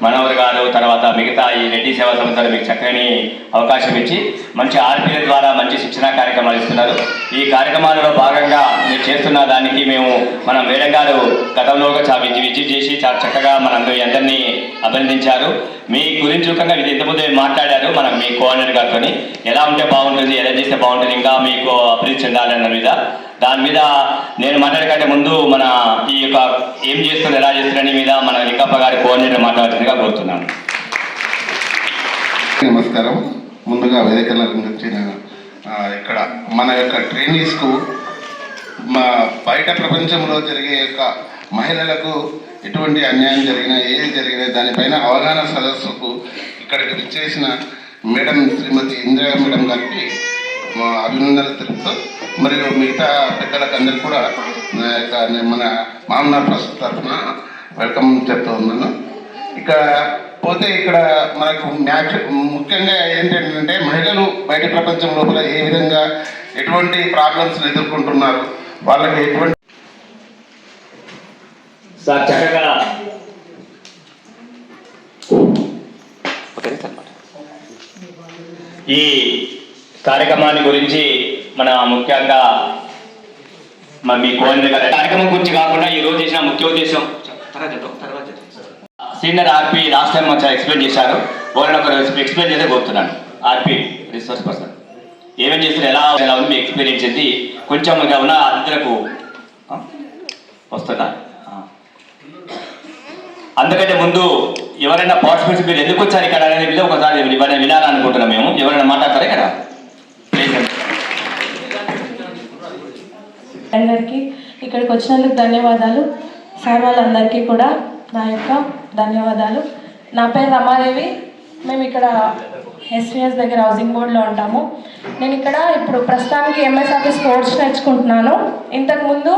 మనోహర్ గారు తర్వాత మిగతా ఈ రెడ్డి సేవా సంస్థలు మీకు చక్కని అవకాశం ఇచ్చి మంచి ఆర్పీల ద్వారా మంచి శిక్షణా కార్యక్రమాలు ఇస్తున్నారు. ఈ కార్యక్రమాలలో భాగంగా మీరు చేస్తున్న దానికి మన మేడం గారు గతంలో విజిట్ చేసి చాలా చక్కగా అందరినీ అభినందించారు. మీ గురించి ముఖ్యంగా ఇది ఇంతకుముందే మాట్లాడారు మీ కోఆర్డినేటర్ గారితో ఎలా ఉంటే బాగుంటుంది, ఎలా చేస్తే బాగుంటుంది, ఇంకా మీకు అభివృద్ధి చెందాలన్న మీద దాని మీద నేను మాట్లాడకంటే ముందు ఈ యొక్క ఏం చేస్తున్నారు ఎలా చేస్తున్నారని మీద మన లింగప్ప గారి కోఆర్డినేటర్ మాట్లాడుతుందిగా కోరుతున్నాను. నమస్కారం. ముందుగా వేదికల గురించి ఇక్కడ మన యొక్క ట్రైనీస్కు బయట ప్రపంచంలో జరిగే యొక్క మహిళలకు ఎటువంటి అన్యాయం జరిగినా ఏది జరిగినా దానిపైన అవగాహన సదస్సుకు ఇక్కడికి విచ్చేసిన మేడం శ్రీమతి ఇందిరా మేడం గారికి అభినందనలు తెలుపుతూ మరియు మిగతా పెద్దలకు అందరికీ కూడా మన మామనార్ ట్రస్ట్ తరఫున వెల్కమ్ చెప్తూ ఉన్నాను. ఇక్కడ మనకు ముఖ్యంగా ఏంటంటే మహిళలు బయట ప్రపంచం లోపల ఏ విధంగా ఎటువంటి ప్రాబ్లమ్స్ ఎదుర్కొంటున్నారు, వాళ్ళకి ఎటువంటి చక్కగా ఈ కార్యక్రమాన్ని గురించి ముఖ్యంగా మీ కోఆర్డినేటర్ కార్యక్రమం గురించి కాకుండా ఈ రోజు చేసిన ముఖ్య ఉద్దేశం సీనియర్ ఆర్పీ లాస్ట్ టైం మంచిగా ఎక్స్ప్లెయిన్ చేశారు. ఎవరైనా ఒకరు ఎక్స్ప్లెయిన్ చేస్తే కోరుతున్నాను. ఆర్పీ రిసోర్స్ పర్సన్ ఏమేమి చేస్తారు, ఎలా ఉంది మీ ఎక్స్పీరియన్స్ ఏంటి, కొంచెం ఇంకా ఉన్న అందరకు వస్తుందా? అందుకంటే ముందు ఎవరైనా పార్టిసిపేట్స్ మీరు ఎందుకు వచ్చారు ఇక్కడ అనేది మీద ఒకసారి వినాలనుకుంటున్నాం. మేము ఎవరైనా మాట్లాడతారా ఇక్కడ? అందరికీ ఇక్కడికి వచ్చినందుకు ధన్యవాదాలు. సార్ వాళ్ళందరికీ కూడా నా యొక్క ధన్యవాదాలు. నా పేరు రమాదేవి. మేము ఇక్కడ ఎస్విఎస్ దగ్గర హౌసింగ్ బోర్డులో ఉంటాము. నేను ఇక్కడ ఇప్పుడు ప్రస్తుతానికి ఎంఎస్ఆర్పి స్పోర్ట్స్ నేర్చుకుంటున్నాను. ఇంతకుముందు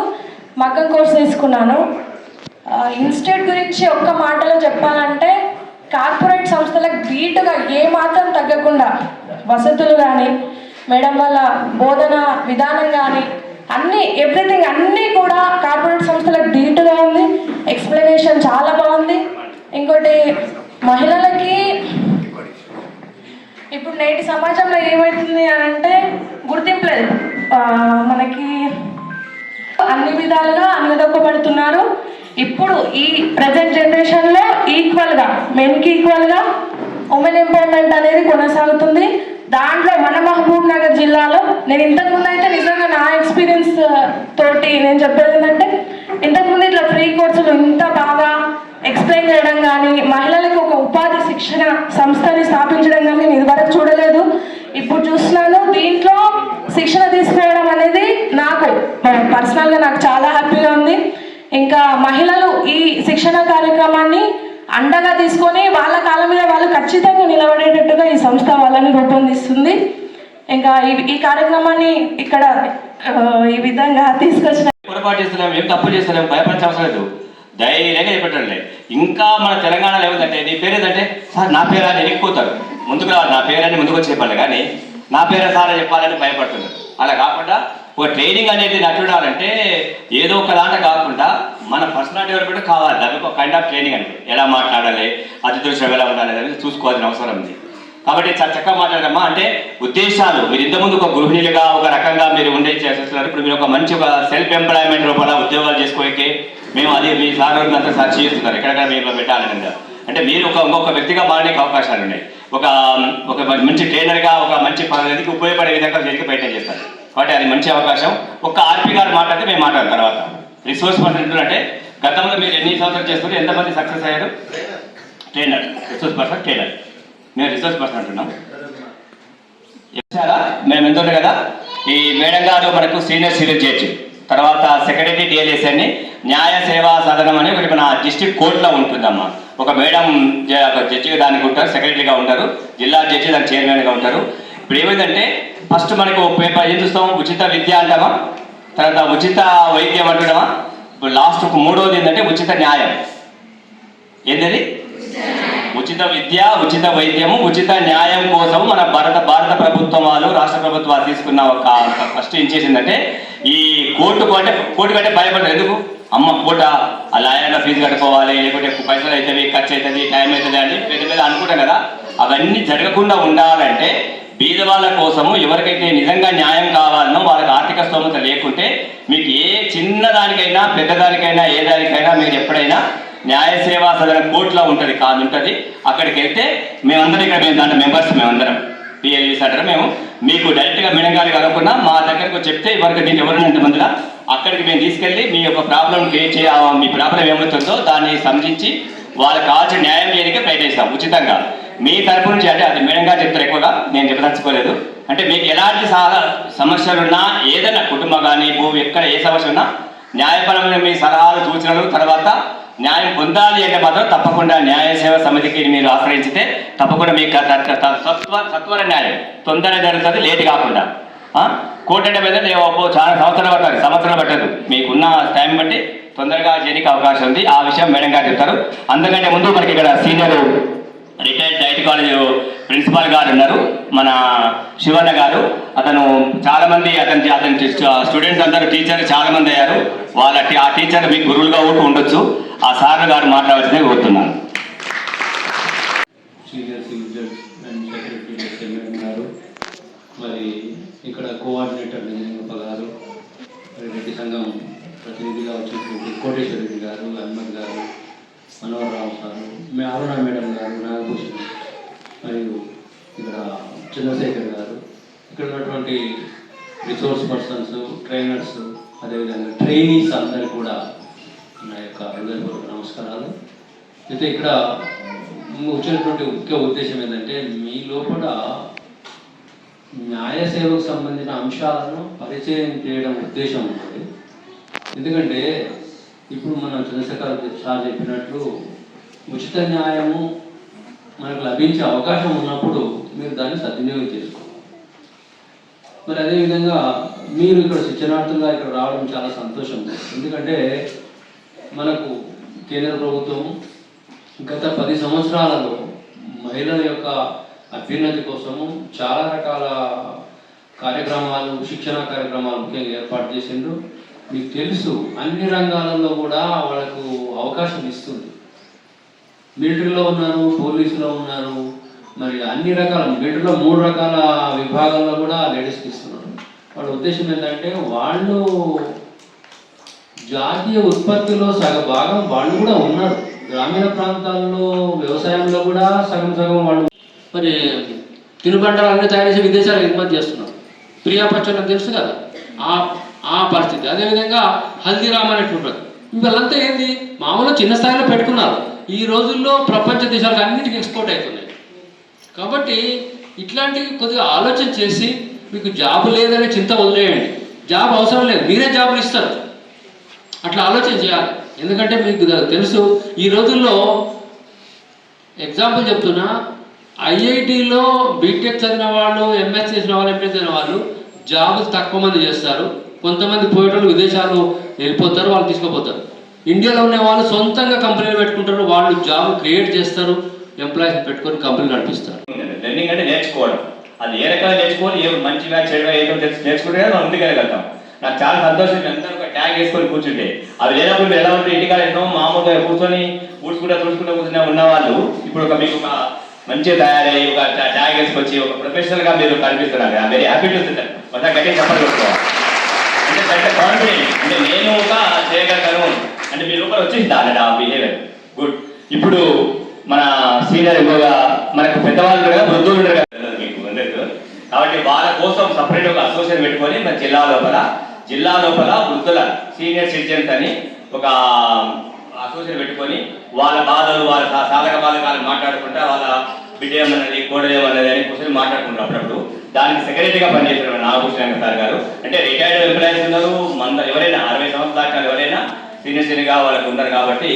మగ్గం కోర్స్ తీసుకున్నాను. ఇన్స్టిట్యూట్ గురించి ఒక్క మాటలో చెప్పాలంటే కార్పొరేట్ సంస్థలకు ధీటుగా ఏమాత్రం తగ్గకుండా వసతులు కానీ మేడం వాళ్ళ బోధన విధానం కానీ ఎవ్రీథింగ్ అన్నీ కూడా కార్పొరేట్ సంస్థలకు ధీటుగా ఉంది. ఎక్స్ప్లెనేషన్ చాలా బాగుంది. ఇంకోటి మహిళలకి ఇప్పుడు నేటి సమాజంలో ఏమవుతుంది అని అంటే గుర్తింపు లేదు. మనకి అన్ని విధాలుగా అన్నదొక్కబడుతున్నారు. ఇప్పుడు ఈ ప్రజెంట్ జనరేషన్లో ఈక్వల్గా మెన్కి ఈక్వల్గా ఉమెన్ ఎంపవర్మెంట్ అనేది కొనసాగుతుంది. దాంట్లో మన మహబూబ్ నగర్ జిల్లాలో నేను ఇంతకుముందు అయితే నిజంగా నా ఎక్స్పీరియన్స్ తోటి నేను చెప్పేది ఏంటంటే ఇంతకుముందు ఇట్లా ఫ్రీ కోర్సులు ఇంత బాగా ఎక్స్ప్లెయిన్ చేయడం కానీ మహిళలకు ఒక ఉపాధి శిక్షణ సంస్థని స్థాపించడం కానీ నేను ఇదివరకు చూడలేదు. ఇప్పుడు చూస్తున్నాను. దీంట్లో శిక్షణ తీసుకోవడం అనేది నాకు పర్సనల్గా నాకు చాలా హ్యాపీగా ఉంది. ఇంకా మహిళలు ఈ శిక్షణ కార్యక్రమాన్ని అండగా తీసుకొని వాళ్ళ కాళ్ళ మీద వాళ్ళు ఖచ్చితంగా నిలబడేటట్టుగా ఈ సంస్థ వాళ్ళని రూపొందిస్తుంది. ఇంకా ఈ కార్యక్రమాన్ని ఇక్కడ ఈ విధంగా తీసుకొచ్చిన పొరపాటు చేస్తున్నాం, ఏం తప్పు చేస్తున్నాం, భయపడాల్సిన అవసరం లేదు. ధైర్యంగా చెప్పండి. ఇంకా మన తెలంగాణలో ఏముందంటే నీ పేరు ఏదంటే సార్ నా పేరు అని ఎక్కిపోతారు. ముందుకు రావాలి, నా పేరని ముందుకు వచ్చి చెప్పాలి. కానీ నా పేరు సార్ చెప్పాలని భయపడుతున్నారు. అలా కాకుండా ఒక ట్రైనింగ్ అనేది నచ్చడాలంటే ఏదో ఒక దాంట్లో కాకుండా మన పర్సనల్ డెవలప్మెంట్ కావాలి. దానికి ఒక కైండ్ ఆఫ్ ట్రైనింగ్ అంటే ఎలా మాట్లాడాలి, అతిథుల శ్రమ ఎలా ఉండాలి అనేది చూసుకోవాల్సిన అవసరం ఉంది. కాబట్టి చాలా చక్కగా మాట్లాడమ్మా. అంటే ఉద్దేశాలు మీరు ఇంతకుముందు ఒక గృహిణులుగా ఒక రకంగా మీరు ఉండే చేస్తున్నారు. ఇప్పుడు మీరు ఒక మంచి ఒక సెల్ఫ్ ఎంప్లాయ్మెంట్ రూపంలో ఉద్యోగాలు చేసుకోవడానికి మేము అది మీ సార్ అంతా సాక్షి చేస్తున్నారు. ఎక్కడెక్కడ మీరు పెట్టాలని అంటే మీరు ఇంకొక వ్యక్తిగా మారడానికి అవకాశాలు ఉన్నాయి. ఒక మంచి ట్రైనర్గా ఒక మంచి పద్ధతికి ఉపయోగపడే విధంగా జరిగి ప్రయత్నం చేస్తారు. కాబట్టి అది మంచి అవకాశం. ఒక ఆర్పీ గారు మాట్లాడితే మేము మాట్లాడిన తర్వాత రిసోర్స్ పర్సన్ అంటే గతంలో మీరు ఎన్ని సంవత్సరాలు చేస్తుంటే ఎంతమంది సక్సెస్ అయ్యారు? Trainer, resource person, trainer. మేము రిసోర్స్ పర్సన్ అంటున్నాం. మేము ఎంత ఉంటాం కదా. ఈ మేడం గారు మనకు సీనియర్ సివిల్ జడ్జి, తర్వాత సెక్రటరీ డిఎల్ఎస్ అని న్యాయ సేవా సదనం అని ఒకటి మన డిస్ట్రిక్ట్ కోర్టులో ఉంటుందమ్మా. ఒక మేడం జడ్జిగా దానికి ఉంటారు, సెక్రటరీగా ఉంటారు, జిల్లా జడ్జి దానికి చైర్మన్గా ఉంటారు. ఇప్పుడు ఏమైందంటే ఫస్ట్ మనకు పేపర్ ఏం చూస్తాము, ఉచిత విద్య అంటామా, తర్వాత ఉచిత వైద్యం అంటున్నామా, ఇప్పుడు లాస్ట్ మూడవది ఏంటంటే ఉచిత న్యాయం. ఏంటది? ఉచిత విద్య, ఉచిత వైద్యము, ఉచిత న్యాయం కోసం మన భారత ప్రభుత్వం వాళ్ళు రాష్ట్ర ప్రభుత్వాలు తీసుకున్న ఒక ఫస్ట్ ఏం చేసిందంటే ఈ కోర్టు కంటే భయపడరు. ఎందుకు? అమ్మ పూట ఆ లాయర్ల ఫీజు కట్టుకోవాలి, లేకుంటే పైసలు అవుతుంది, ఖర్చు అవుతుంది, టైం అవుతుంది అని పెద్ద పెద్ద అనుకుంటాం కదా. అవన్నీ జరగకుండా ఉండాలంటే బీద వాళ్ళ కోసము ఎవరికైతే నిజంగా న్యాయం కావాలనో వాళ్ళకి ఆర్థిక స్తోమత లేకుంటే మీకు ఏ చిన్నదానికైనా పెద్దదానికైనా ఏ దానికైనా మీరు ఎప్పుడైనా న్యాయ సేవా సదన కోర్టులో ఉంటుంది కాదు ఉంటుంది. అక్కడికి వెళ్తే మేమందరం ఇక్కడ మేము దాంట్లో మెంబర్స్ మేమందరం పిఎల్ఈస్ అంటారు. మేము మీకు డైరెక్ట్గా మేడం గారికి కనుక్కున్నా మా దగ్గరకు చెప్తే ఇవరకు దీన్ని ఎవరినంత మందిలా అక్కడికి మేము తీసుకెళ్ళి మీ యొక్క ప్రాబ్లం మీ ప్రాబ్లం ఏమవుతుందో దాన్ని సంధించి వాళ్ళకి కావాల్సిన న్యాయం చేయడానికి ప్రయత్నిస్తాం ఉచితంగా. మీ తరపు నుంచి అంటే అది మేడం గారు చెప్తారు, ఎక్కువగా నేను చెప్పదలుచుకోలేదు. అంటే మీకు ఎలాంటి సమస్యలున్నా ఏదైనా కుటుంబం కానీ భూమి ఎక్కడ ఏ సమస్య ఉన్నా న్యాయపరమైన మీ సలహాలు సూచనలు తర్వాత న్యాయం పొందాలి అంటే మాత్రం తప్పకుండా న్యాయ సేవా సమితికి మీరు ఆశ్రయించితే తప్పకుండా మీకు సత్వర న్యాయం తొందరగా జరుగుతుంది, లేట్ కాకుండా. కోర్టు అంటే మీద చాలా సంవత్సరాలు పట్టదు, మీకున్న టైం బట్టి తొందరగా చేయడానికి అవకాశం ఉంది. ఆ విషయం మేడం గారు చెప్తారు. అందుకంటే ముందు మనకి ఇక్కడ senior retired diet college principal గారు ఉన్నారు, మన శివన్న గారు. అతను చాలా మంది అతని స్టూడెంట్స్ అందరూ టీచర్ చాలా మంది అయ్యారు. ఆ టీచర్ మీకు గురువులుగా ఉండొచ్చు. ఆ సార్ గారు మాట్లాడాల్సిందే కోరుతున్నాను. Senior civil judge and secretary madam గారు, మరి ఇక్కడ కోఆర్డినేటర్ నిజంగప్ప గారు, మరి రెడ్డి సంఘం ప్రతినిధిగా వచ్చినటువంటి కోటేశ్వర రెడ్డి గారు, హనుమత్ గారు, మనోహరరావు గారు, అరుణ మేడం గారు, నాగభూషణ్, మరియు ఇక్కడ చంద్రశేఖర్ గారు, ఇక్కడ ఉన్నటువంటి రిసోర్స్ పర్సన్స్, ట్రైనర్స్, అదేవిధంగా ట్రైనీస్ అందరికీ కూడా నా యొక్క హృదయపూర్వక నమస్కారాలు. అయితే ఇక్కడ వచ్చినటువంటి ముఖ్య ఉద్దేశం ఏంటంటే మీ లోపల న్యాయ సేవకు సంబంధించిన అంశాలను పరిచయం చేయడం ఉద్దేశం ఉంటుంది. ఎందుకంటే ఇప్పుడు మనం చంద్రశేఖర్ సార్ చెప్పినట్లు ఉచిత న్యాయము మనకు లభించే అవకాశం ఉన్నప్పుడు మీరు దాన్ని సద్వినియోగం చేసుకోవాలి. మరి అదేవిధంగా మీరు ఇక్కడ శిక్షణార్థులుగా ఇక్కడ రావడం చాలా సంతోషం. ఎందుకంటే మనకు కేంద్ర ప్రభుత్వం గత 10 సంవత్సరాలలో మహిళల యొక్క అభ్యున్నతి కోసము చాలా రకాల కార్యక్రమాలు, శిక్షణా కార్యక్రమాలు ముఖ్యంగా ఏర్పాటు చేసిండ్రు. మీకు తెలుసు అన్ని రంగాలలో కూడా వాళ్ళకు అవకాశం ఇస్తుంది. మిలిటరీలో ఉన్నారు, పోలీసులో ఉన్నారు, మరి అన్ని రకాల మిలిటరీలో 3 రకాల విభాగాల్లో కూడా లేడీస్కి ఇస్తున్నారు. వాళ్ళ ఉద్దేశం ఏంటంటే వాళ్ళు జాతీయ ఉత్పత్తిలో భాగం వాళ్ళు కూడా ఉన్నారు. గ్రామీణ ప్రాంతాల్లో వ్యవసాయంలో కూడా సగం వాళ్ళు మరి తినుబండాలు అన్నీ తయారు చేసి విదేశాలకు ఎగుమతి చేస్తున్నారు. ప్రియా పచ్చడి తెలుసు కదా ఆ పరిస్థితి. అదేవిధంగా హల్దీరామ్ అనేటువంటి వీళ్ళంతా ఏంది మామూలుగా చిన్న స్థాయిలో పెట్టుకున్నారు. ఈ రోజుల్లో ప్రపంచ దేశాలకు అన్నిటికీ ఎక్స్పోర్ట్ అవుతున్నాయి. కాబట్టి ఇట్లాంటివి కొద్దిగా ఆలోచన చేసి మీకు జాబ్ లేదనే చింత వదిలేయండి. జాబ్ అవసరం లేదు, మీరే జాబులు ఇస్తారు. అట్లా ఆలోచన చేయాలి. ఎందుకంటే మీకు తెలుసు ఈ రోజుల్లో ఎగ్జాంపుల్ చెప్తున్నా, ఐఐటిలో బీటెక్ చదివిన వాళ్ళు, ఎంఎస్ చేసిన వాళ్ళు, ఎంపీ చదివిన వాళ్ళు జాబులు తక్కువ మంది చేస్తారు. కొంతమంది పోయేటోళ్ళు విదేశాలు వెళ్ళిపోతారు, వాళ్ళు తీసుకుపోతారు. ఇండియాలో ఉన్న వాళ్ళు సొంతంగా కంపెనీలు పెట్టుకుంటారు, వాళ్ళు జాబ్ క్రియేట్ చేస్తారు, ఎంప్లాయీస్ పెట్టుకొని కంపెనీ నడిపిస్తారు. లెర్నింగ్ అంటే నేర్చుకోవడం, అది ఏ రకంగా నేర్చుకోవాలి, ఏ మంచిగా చెడుగా ఏదో నేర్చుకుంటే మనం ముందుకెళ్ళగలుగుతాం. నాకు చాలా సంతోషం, అందరూ ఒక ట్యాగ్ వేసుకొని కూర్చుంటే. అవి లేనప్పుడు ఎలా ఉంటే ఇంటికాడ ఎన్నో మామూలుగా కూర్చొని ఊడ్చుకుంటూ కూర్చునే ఉన్న వాళ్ళు ఇప్పుడు మీకు ఒక మంచిగా తయారయ్యి ఒక ట్యాగ్ వేసుకొచ్చి ఒక ప్రొఫెషనల్గా మీరు కనిపిస్తున్నారు. Very happy to see. మొత్తం గట్టిగా చెప్పగలుగుతారు. అంటే దట్ కాన్ఫిడెంట్, అంటే నేను ఒక చేయగలను అంటే మీ లోపల వచ్చేసింది అన్నట్టు ఆ బిహేవియర్. గుడ్. ఇప్పుడు మన సీనియర్ ఎక్కువగా మనకు పెద్దవాళ్ళు కదా, వృద్ధులు ఉండరు కదా మీకు అందరికీ. కాబట్టి వాళ్ళ కోసం సపరేట్ ఒక అసోసియేషన్ పెట్టుకొని మన జిల్లా లోపల వృద్ధుల సీనియర్ సిటిజన్స్ అని ఒక అసోసియేషన్ పెట్టుకొని వాళ్ళ బాధలు, వాళ్ళ సాధక బాధకాలు మాట్లాడుకుంటా, వాళ్ళ బిడ్డ ఏమన్నది, కోడలు ఏమన్నది అని కూర్చొని మాట్లాడుకుంటారు. అప్పుడప్పుడు దానికి సెక్రటరీగా పనిచేస్తున్నారు నాగభూషణ సార్ గారు. అంటే రిటైర్డ్ ఎంప్లాయీస్ ఉన్నారు, ఎవరైనా 60 సంవత్సరాల దాకా ఎవరైనా సీనియర్గా వాళ్ళకు ఉన్నారు. కాబట్టి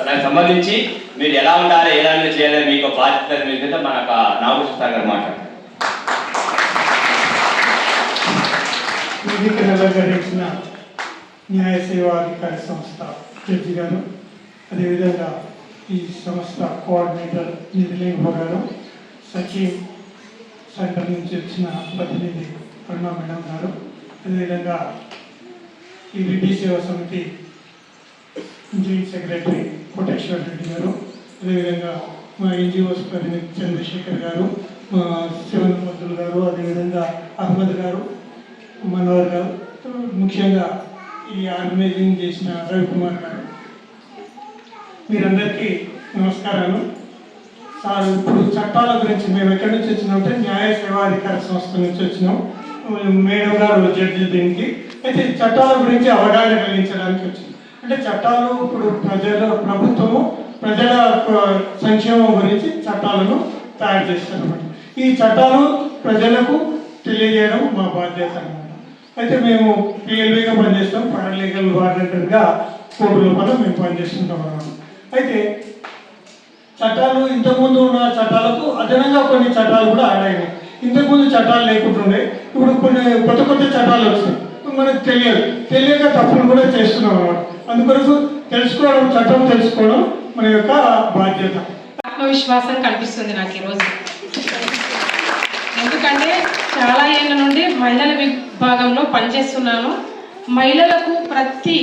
దానికి సంబంధించి మీరు ఎలా ఉండాలి, ఎలాంటి చేయాలి, మీకు బాధ్యత మీద మన నాగభూషణ సార్ గారు మాట్లాడారు. నిర్వహించిన న్యాయ సేవా అధికారి సంస్థ జడ్జి గారు, అదేవిధంగా ఈ సంస్థ కోఆర్డినేటర్ నిధిలేఖ గారు, సచివ్ సెంటర్ నుంచి వచ్చిన ప్రతినిధి అరుణ మేడం గారు, అదేవిధంగా ఈ రెడ్డి సేవా సమితి జాయింట్ సెక్రటరీ కోటేశ్వర్ రెడ్డి గారు, అదేవిధంగా మా ఎన్జిఓస్ ప్రతినిధి చంద్రశేఖర్ గారు, మా శివనపంతులు గారు, అదేవిధంగా అహ్మద్ గారు, మనోహర్ గారు, ముఖ్యంగా ఈ ఆర్గనైజింగ్ చేసిన రవికుమార్ గారు, మీరందరికీ నమస్కారాలు. సార్, ఇప్పుడు చట్టాల గురించి మేము ఎక్కడి నుంచి వచ్చినామంటే న్యాయ సేవాధికార సంస్థ నుంచి వచ్చినాం. మేడం గారు జడ్జి దీనికి. అయితే చట్టాల గురించి అవగాహన కలిగించడానికి వచ్చింది. అంటే చట్టాలు ఇప్పుడు ప్రభుత్వము ప్రజల సంక్షేమం గురించి చట్టాలను తయారు చేస్తారన్నమాట. ఈ చట్టాలు ప్రజలకు తెలియజేయడం మా బాధ్యత అన్నమాట. అయితే మేము పిఎల్బీగా పనిచేస్తాం, పారాలీగల్ వార్డెంటర్గా కోర్టు లోపల మేము పనిచేస్తుంటాం అన్నమాట. అయితే చట్టాలు ఇంతకుముందు ఉన్న చట్టాలకు అదనంగా కొన్ని చట్టాలు కూడా యాడ్ అయినాయి. ఇంతకుముందు చట్టాలు లేకుంటుండే, ఇప్పుడు కొన్ని కొత్త కొత్త చట్టాలు వస్తాయి. మనకు తెలియక తప్పులు కూడా చేస్తున్నాం అన్నమాట. అందుకొరకు చట్టం తెలుసుకోవడం మన యొక్క బాధ్యత. ఆత్మవిశ్వాసం కనిపిస్తుంది నాకు ఈరోజు. ఎందుకంటే చాలా ఏళ్ళ నుండి మహిళల విభాగంలో పనిచేస్తున్నాను. మహిళలకు ప్రతి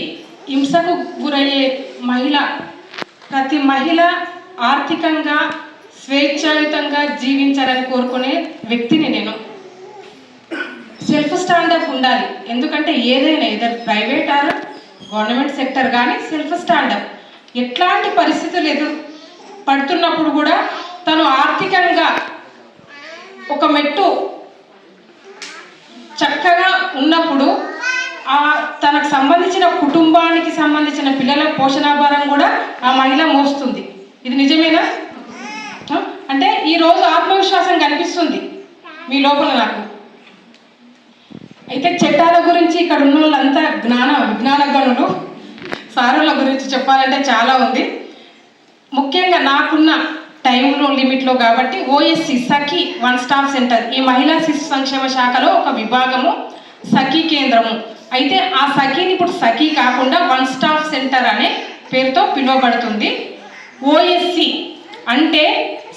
హింసకు గురయ్యే ప్రతి మహిళ ఆర్థికంగా స్వేచ్ఛాయుతంగా జీవించాలని కోరుకునే వ్యక్తిని నేను. సెల్ఫ్ స్టాండప్ ఉండాలి. ఎందుకంటే ఏదైనా either private or government sector కానీ సెల్ఫ్ స్టాండప్ ఎట్లాంటి పరిస్థితులు పడుతున్నప్పుడు కూడా తను ఆర్థికంగా ఒక మెట్టు చక్కగా ఉన్నప్పుడు తనకు సంబంధించిన కుటుంబానికి సంబంధించిన పిల్లల పోషణాభారం కూడా ఆ మహిళ మోస్తుంది. ఇది నిజమేనా? అంటే ఈరోజు ఆత్మవిశ్వాసం కనిపిస్తుంది మీ లోపల నాకు. అయితే చట్టాల గురించి ఇక్కడ ఉన్న వాళ్ళంతా విజ్ఞాన గనులు. సారుల గురించి చెప్పాలంటే చాలా ఉంది. ముఖ్యంగా నాకున్న టైంలో లిమిట్లో కాబట్టి ఓఎస్సి సఖీ వన్ స్టాప్ సెంటర్, ఈ మహిళా శిశు సంక్షేమ శాఖలో ఒక విభాగము సఖీ కేంద్రము. అయితే ఆ సఖీని ఇప్పుడు సఖీ కాకుండా వన్ స్టాప్ సెంటర్ అనే పేరుతో పిలువబడుతుంది. ఓఎస్సి అంటే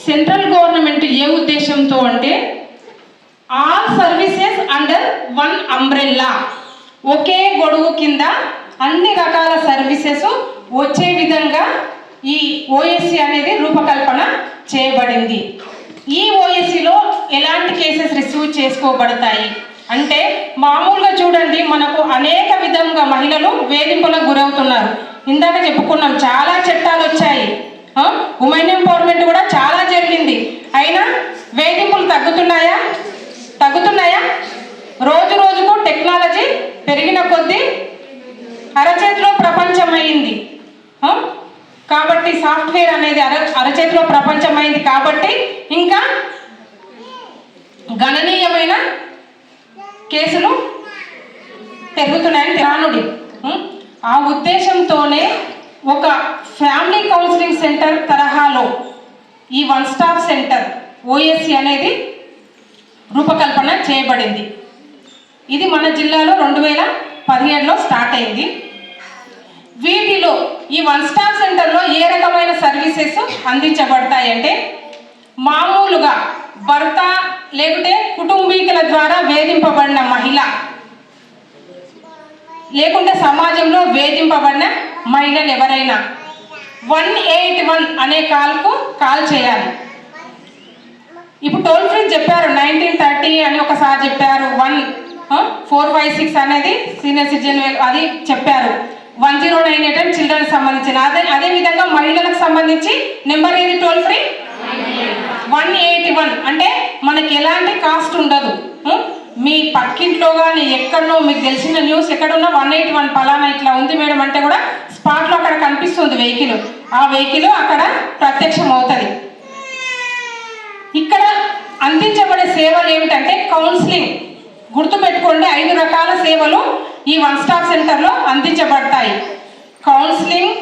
సెంట్రల్ గవర్నమెంట్ ఏ ఉద్దేశంతో అంటే all services under one umbrella, ఒకే గొడుగు కింద అన్ని రకాల సర్వీసెస్ వచ్చే విధంగా ఈ ఓఎస్సి అనేది రూపకల్పన చేయబడింది. ఈ ఓఎస్సిలో ఎలాంటి కేసెస్ రిసీవ్ చేసుకోబడతాయి అంటే మామూలుగా చూడండి, మనకు అనేక విధంగా మహిళలు వేధింపులకు గురవుతున్నారు. ఇందాక చెప్పుకున్నాం, చాలా చట్టాలు వచ్చాయి, ఉమెన్ ఎంపవర్మెంట్ కూడా చాలా జరిగింది. అయినా వేధింపులు తగ్గుతున్నాయా? రోజు రోజుకు టెక్నాలజీ పెరిగిన కొద్దీ అరచేతిలో ప్రపంచం అయింది కాబట్టి, సాఫ్ట్వేర్ అనేది అరచేతిలో ప్రపంచం అయింది కాబట్టి ఇంకా గణనీయమైన కేసులు పెరుగుతున్నాయని రానుడి. ఆ ఉద్దేశంతోనే ఒక ఫ్యామిలీ కౌన్సిలింగ్ సెంటర్ తరహాలో ఈ వన్ స్టాప్ సెంటర్ ఓఎస్సి అనేది రూపకల్పన చేయబడింది. ఇది మన జిల్లాలో 2017లో స్టార్ట్ అయింది. వీటిలో ఈ వన్ స్టాప్ సెంటర్లో ఏ రకమైన సర్వీసెస్ అందించబడతాయంటే, మామూలుగా భర్త లేకుంటే కుటుంబీకుల ద్వారా వేధింపబడిన మహిళ లేకుంటే సమాజంలో వేధింపబడిన మహిళలు ఎవరైనా 181 అనే కాల్ చేయాలి. ఇప్పుడు టోల్ ఫ్రీ చెప్పారు 1930 అని ఒకసారి చెప్పారు, 1456 అనేది సీనియర్ సిటిజన్ అది చెప్పారు, 1098 అని చిల్డ్రన్ సంబంధించిన అదే విధంగా మహిళలకు సంబంధించి నెంబర్ ఏది టోల్ ఫ్రీ 181. అంటే మనకి ఎలాంటి కాస్ట్ ఉండదు. మీ పక్కింట్లో కానీ ఎక్కడో మీకు తెలిసిన న్యూస్ ఎక్కడున్నా 181 పలానా ఇట్లా ఉంది మేడం అంటే కూడా స్పాట్లో అక్కడ కనిపిస్తుంది వెహికల్, ఆ వెహికల్ అక్కడ ప్రత్యక్షం అవుతుంది. ఇక్కడ అందించబడే సేవలు ఏమిటంటే కౌన్సిలింగ్. గుర్తుపెట్టుకోండి, 5 రకాల సేవలు ఈ వన్ స్టాప్ సెంటర్లో అందించబడతాయి. Counselling,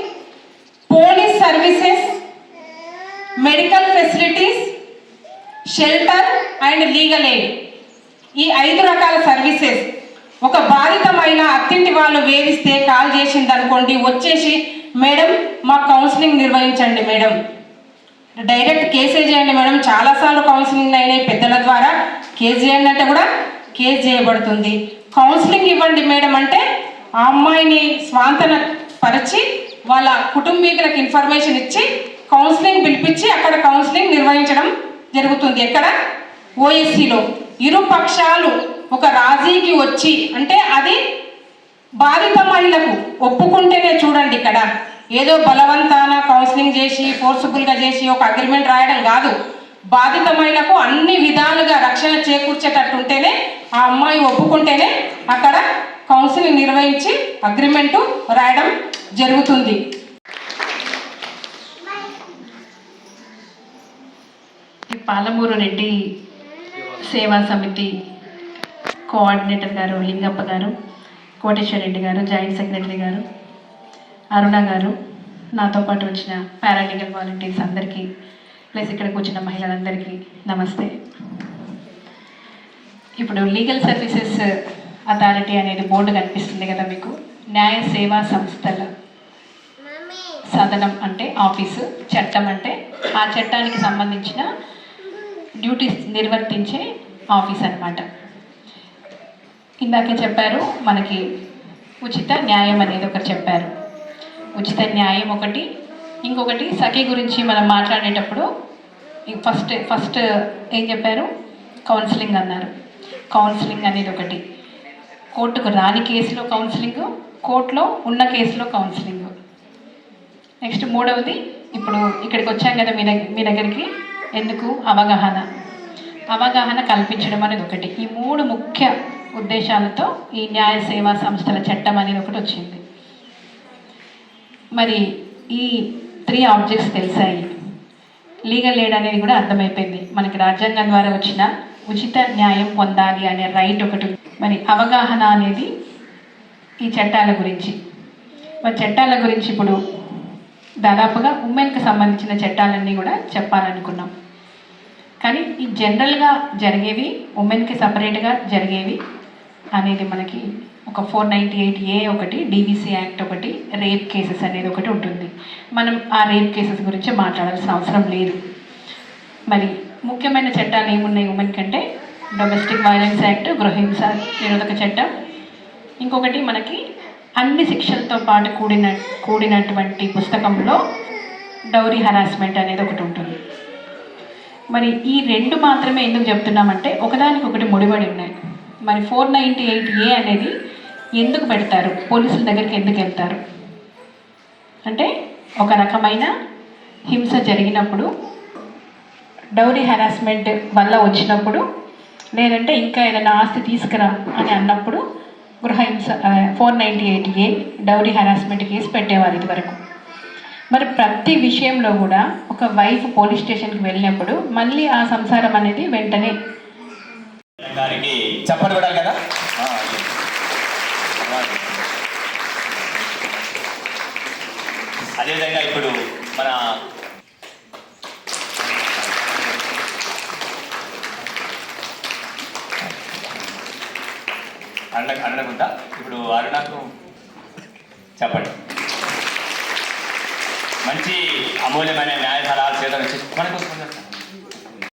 police services, medical facilities, shelter and legal aid. ఈ 5 రకాల సర్వీసెస్. ఒక బాధితమైన అత్తింటి వాళ్ళు వేధిస్తే కాల్ చేసింది అనుకోండి, వచ్చేసి మేడం మా కౌన్సిలింగ్ నిర్వహించండి మేడం, డైరెక్ట్ కేసే చేయండి మేడం, చాలాసార్లు కౌన్సిలింగ్ అయినాయి పెద్దల ద్వారా, కేసు చేయండి అంటే కూడా కేసు చేయబడుతుంది. కౌన్సిలింగ్ ఇవ్వండి మేడం అంటే ఆ అమ్మాయిని స్వాంతన పరిచి వాళ్ళ కుటుంబీకులకు ఇన్ఫర్మేషన్ ఇచ్చి కౌన్సిలింగ్ పిలిపించి అక్కడ కౌన్సిలింగ్ నిర్వహించడం జరుగుతుంది. ఎక్కడ? ఓఎస్సిలో. ఇరు పక్షాలు ఒక రాజీకి వచ్చి, అంటే అది బాధిత మహిళకు ఒప్పుకుంటేనే చూడండి, ఇక్కడ ఏదో బలవంతాన కౌన్సిలింగ్ చేసి ఫోర్స్ఫుల్గా చేసి ఒక అగ్రిమెంట్ రాయడం కాదు. బాధిత మహిళకు అన్ని విధాలుగా రక్షణ చేకూర్చేటట్టు ఉంటేనే, ఆ అమ్మాయి ఒప్పుకుంటేనే అక్కడ కౌన్సిలింగ్ నిర్వహించి అగ్రిమెంటు రాయడం జరుగుతుంది. పాలమూరు రెడ్డి సేవా సమితి కోఆర్డినేటర్ గారు లింగప్ప గారు, కోటేశ్వర రెడ్డి గారు జాయింట్ సెక్రటరీ గారు, అరుణ గారు, నాతో పాటు వచ్చిన పారాలీగల్ వాలంటీర్స్ అందరికీ, ప్లస్ ఇక్కడికి వచ్చిన మహిళలందరికీ నమస్తే. ఇప్పుడు లీగల్ సర్వీసెస్ అథారిటీ అనేది బోర్డు కనిపిస్తుంది కదా మీకు. న్యాయ సేవా సంస్థల సదనం అంటే ఆఫీసు, చట్టం అంటే ఆ చట్టానికి సంబంధించిన డ్యూటీస్ నిర్వర్తించే ఆఫీస్ అన్నమాట. ఇందాకే చెప్పారు మనకి ఉచిత న్యాయం అనేది ఒకటి చెప్పారు. ఉచిత న్యాయం ఒకటి, ఇంకొకటి సఖీ గురించి మనం మాట్లాడేటప్పుడు ఫస్ట్ ఏం చెప్పారు? కౌన్సిలింగ్ అన్నారు. కౌన్సిలింగ్ అనేది ఒకటి. కోర్టుకు రాని కేసులో కౌన్సిలింగ్, కోర్టులో ఉన్న కేసులో కౌన్సిలింగ్. నెక్స్ట్ మూడవది, ఇప్పుడు ఇక్కడికి వచ్చాం కదా మీ దగ్గరికి, ఎందుకు? అవగాహన కల్పించడం అనేది ఒకటి. ఈ మూడు ముఖ్య ఉద్దేశాలతో ఈ న్యాయ సేవా సంస్థల చట్టం అనేది ఒకటి వచ్చింది. మరి ఈ 3 ఆబ్జెక్ట్స్ తెలిసాయి. లీగల్ ఎయిడ్ అనేది కూడా అర్థమైపోయింది. మనకి రాజ్యాంగం ద్వారా వచ్చిన ఉచిత న్యాయం పొందాలి అనే రైట్ ఒకటి. మరి అవగాహన అనేది ఈ చట్టాల గురించి. మరి చట్టాల గురించి ఇప్పుడు దాదాపుగా ఉమెన్కి సంబంధించిన చట్టాలన్నీ కూడా చెప్పాలనుకున్నాం. కానీ ఈ జనరల్గా జరిగేవి, ఉమెన్కి సపరేట్గా జరిగేవి అనేది మనకి ఒక 498A ఒకటి, డీబీసీ యాక్ట్ ఒకటి, రేప్ కేసెస్ అనేది ఒకటి ఉంటుంది. మనం ఆ రేప్ కేసెస్ గురించి మాట్లాడాల్సిన అవసరం లేదు. మరి ముఖ్యమైన చట్టాలు ఏమున్నాయి ఉమెన్ కంటే? డొమెస్టిక్ వైలెన్స్ యాక్ట్, గృహహింస నిరోధక చట్టం, ఇంకొకటి మనకి అన్ని శిక్షలతో పాటు కూడినటువంటి పుస్తకంలో డౌరీ హరాస్మెంట్ అనేది ఒకటి ఉంటుంది. మరి ఈ 2 మాత్రమే ఎందుకు చెప్తున్నామంటే ఒకదానికొకటి ముడిపడి ఉన్నాయి. మరి 498A అనేది ఎందుకు పెడతారు? పోలీసుల దగ్గరికి ఎందుకు వెళ్తారు అంటే, ఒక రకమైన హింస జరిగినప్పుడు, డౌరీ హెరాస్మెంట్ వల్ల వచ్చినప్పుడు, లేదంటే ఇంకా ఏదైనా ఆస్తి తీసుకురా అని అన్నప్పుడు గృహహింస 498A డౌరీ హెరాస్మెంట్ కేసు పెట్టేవారు ఇదివరకు. మరి ప్రతి విషయంలో కూడా ఒక వైఫ్ పోలీస్ స్టేషన్కి వెళ్ళినప్పుడు మళ్ళీ ఆ సంసారం అనేది వెంటనే గారికి చెప్పని కూడా కదా. అదేవిధంగా ఇప్పుడు మన అన్నకుంటా ఇప్పుడు అరుణకు చెప్పండి. మంచి అమూల్యమైన న్యాయ సలహాలు చేత మనకు